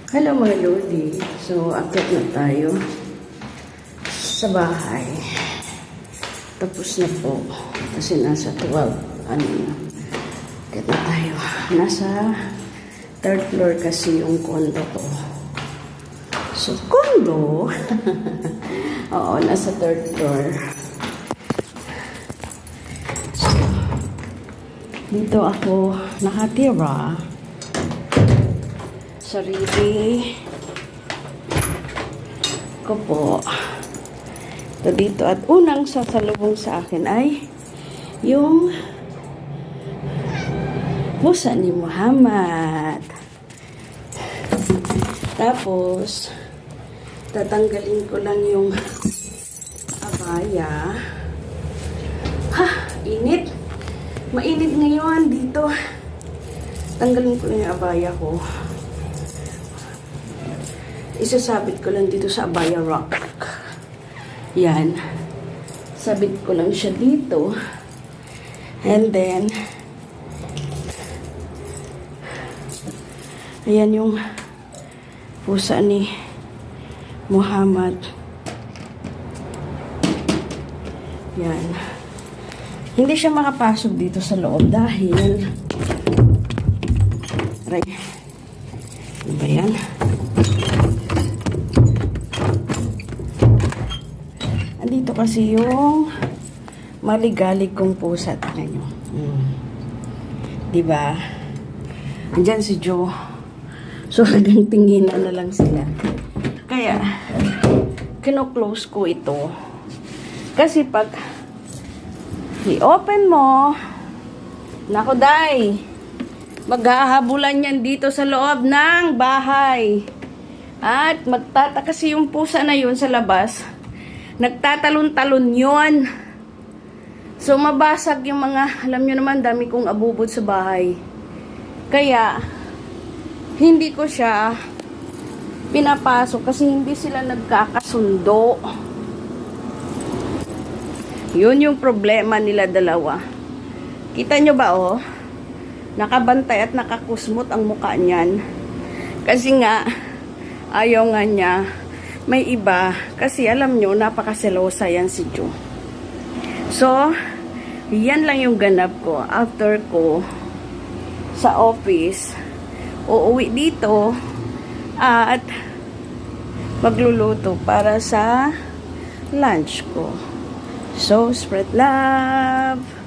Hello mga Lodi. So, akit na tayo sa bahay. Tapos na po. Kasi nasa 12. Ano na. Akit na tayo. Nasa 3rd floor kasi yung condo ko. So, condo? Oo, nasa 3rd floor. So, dito ako nakatira. Sarili ko po. Ito dito. At unang sasalubong sa akin ay yung pusa ni Muhammad. Tapos, tatanggalin ko lang yung abaya. Ha! Init! Mainit ngayon dito. Tanggalin ko yung abaya ko. Isasabit ko lang dito sa abaya rack. Yan. Sabit ko lang siya dito. And then, ayan yung pusa ni Muhammad. Yan. Hindi siya makapasok dito sa loob dahil aray. Ano ba yan? Andito kasi yung maligalig kong pusa. Tignan nyo. Diba? Andyan si Joe. So, hanggang tinginan na lang sila. Kaya, kino-close ko ito. Kasi pag i-open mo, naku day, maghahabulan yan dito sa loob ng bahay. At magtataka kasi yung pusa na yun sa labas. Nagtatalon-talon yun. So, mabasag yung mga, alam nyo naman, dami kong abubod sa bahay. Kaya, hindi ko siya pinapasok kasi hindi sila nagkakasundo. Yun yung problema nila dalawa. Kita nyo ba, oh? Nakabantay at nakakusmot ang mukha niyan. Kasi nga, ayaw nga niya. May iba, kasi alam nyo, napakaselosa yan si Joe. So, yan lang yung ganap ko. After ko, sa office, uuwi dito, at magluluto para sa lunch ko. So, spread love!